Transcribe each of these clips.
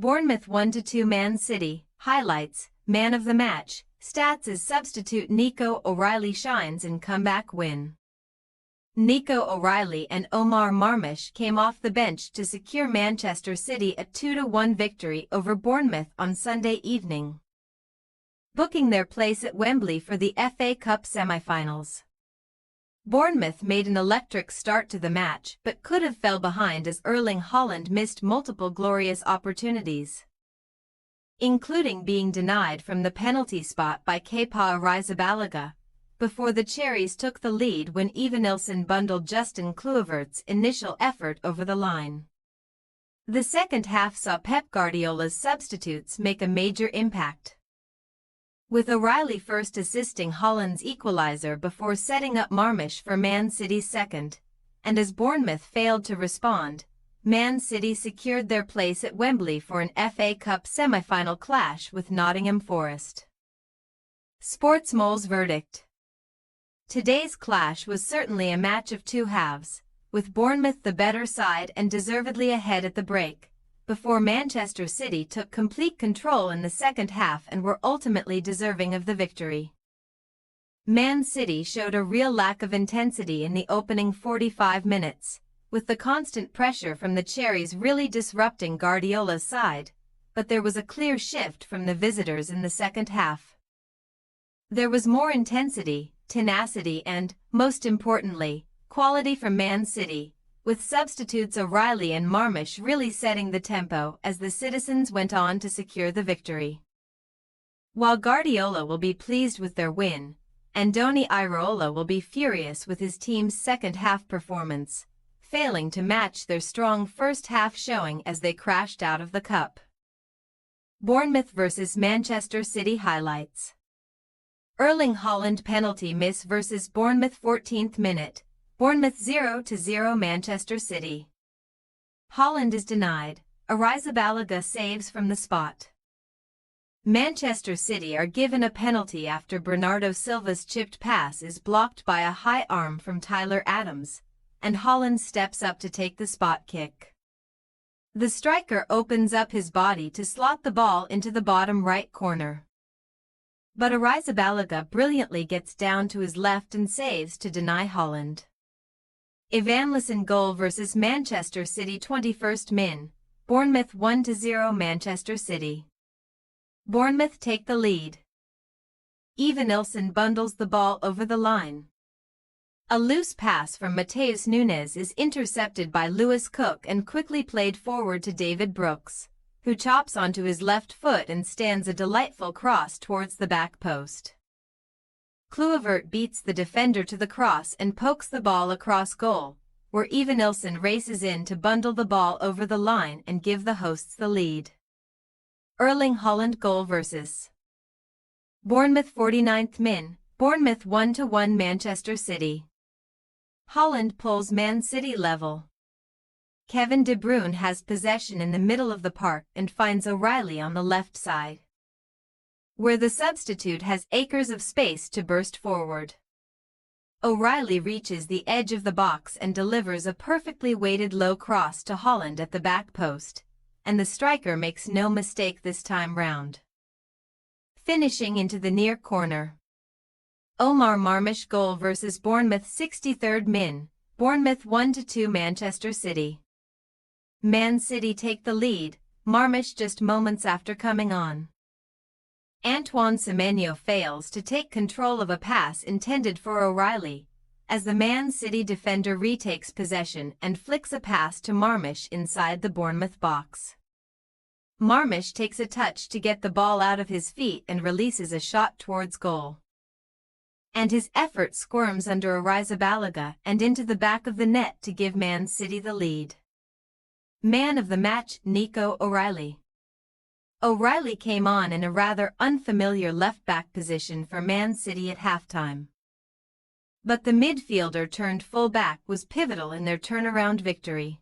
Bournemouth 1-2 Man City. Highlights, man of the match, stats as substitute Nico O'Reilly shines in comeback win. Nico O'Reilly and Omar Marmish came off the bench to secure Manchester City a 2-1 victory over Bournemouth on Sunday evening, booking their place at Wembley for the FA Cup semi-finals. Bournemouth made an electric start to the match but could have fell behind as Erling Haaland missed multiple glorious opportunities, including being denied from the penalty spot by Kepa Arrizabalaga, before the Cherries took the lead when Evanilson bundled Justin Kluivert's initial effort over the line. The second half saw Pep Guardiola's substitutes make a major impact, with O'Reilly first assisting Haaland's equaliser before setting up Marmish for Man City's second, and as Bournemouth failed to respond, Man City secured their place at Wembley for an FA Cup semi-final clash with Nottingham Forest. Sportsmole's verdict. Today's clash was certainly a match of two halves, with Bournemouth the better side and deservedly ahead at the break, before Manchester City took complete control in the second half and were ultimately deserving of the victory. Man City showed a real lack of intensity in the opening 45 minutes, with the constant pressure from the Cherries really disrupting Guardiola's side, but there was a clear shift from the visitors in the second half. There was more intensity, tenacity and, most importantly, quality from Man City, with substitutes O'Reilly and Marmish really setting the tempo as the citizens went on to secure the victory. While Guardiola will be pleased with their win, Andoni Iraola will be furious with his team's second-half performance, failing to match their strong first-half showing as they crashed out of the cup. Bournemouth vs Manchester City highlights. Erling Haaland penalty miss vs Bournemouth 14th minute. Bournemouth 0-0 Manchester City. Haaland is denied. Arrizabalaga saves from the spot. Manchester City are given a penalty after Bernardo Silva's chipped pass is blocked by a high arm from Tyler Adams, and Haaland steps up to take the spot kick. The striker opens up his body to slot the ball into the bottom right corner, but Arrizabalaga brilliantly gets down to his left and saves to deny Haaland. Evanilson goal vs Manchester City 21st min. Bournemouth 1-0 Manchester City. Bournemouth take the lead. Evanilson bundles the ball over the line. A loose pass from Matheus Nunes is intercepted by Lewis Cook and quickly played forward to David Brooks, who chops onto his left foot and stands a delightful cross towards the back post. Kluivert beats the defender to the cross and pokes the ball across goal, where Evanilson races in to bundle the ball over the line and give the hosts the lead. Erling Haaland goal vs Bournemouth 49th min. Bournemouth 1-1 Manchester City. Haaland pulls Man City level. Kevin De Bruyne has possession in the middle of the park and finds O'Reilly on the left side, where the substitute has acres of space to burst forward. O'Reilly reaches the edge of the box and delivers a perfectly weighted low cross to Haaland at the back post, and the striker makes no mistake this time round, finishing into the near corner. Omar Marmish goal vs Bournemouth 63rd min. Bournemouth 1-2 Manchester City. Man City take the lead, Marmish just moments after coming on. Antoine Semenyo fails to take control of a pass intended for O'Reilly, as the Man City defender retakes possession and flicks a pass to Marmish inside the Bournemouth box. Marmish takes a touch to get the ball out of his feet and releases a shot towards goal, and his effort squirms under Arrizabalaga and into the back of the net to give Man City the lead. Man of the match, Nico O'Reilly. O'Reilly came on in a rather unfamiliar left-back position for Man City at halftime, but the midfielder turned full-back was pivotal in their turnaround victory.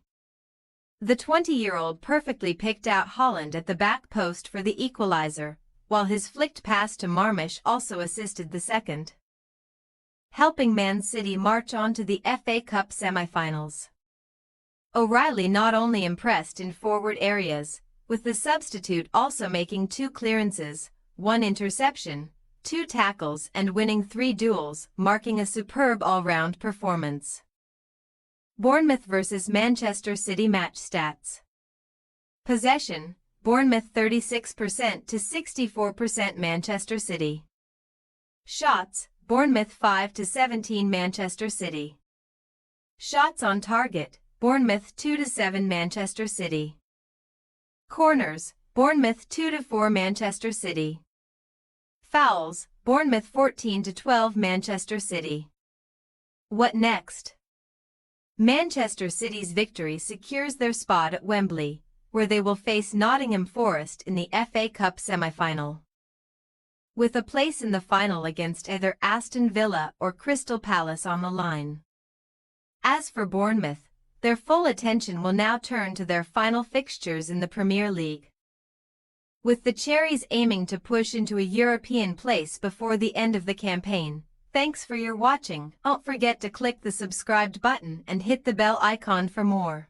The 20-year-old perfectly picked out Haaland at the back post for the equaliser, while his flicked pass to Marmish also assisted the second, helping Man City march on to the FA Cup semi-finals. O'Reilly not only impressed in forward areas, with the substitute also making 2 clearances, 1 interception, 2 tackles and winning 3 duels, marking a superb all-round performance. Bournemouth vs Manchester City match stats. Possession, Bournemouth 36% to 64% Manchester City. Shots, Bournemouth 5 to 17 Manchester City. Shots on target, Bournemouth 2 to 7 Manchester City. Corners, Bournemouth 2 to 4 Manchester City. Fouls, Bournemouth 14 to 12 Manchester City. What next? Manchester City's victory secures their spot at Wembley, where they will face Nottingham Forest in the FA Cup semi-final, with a place in the final against either Aston Villa or Crystal Palace on the line. As for Bournemouth, their full attention will now turn to their final fixtures in the Premier League, with the Cherries aiming to push into a European place before the end of the campaign. Thanks for your watching. Don't forget to click the subscribed button and hit the bell icon for more.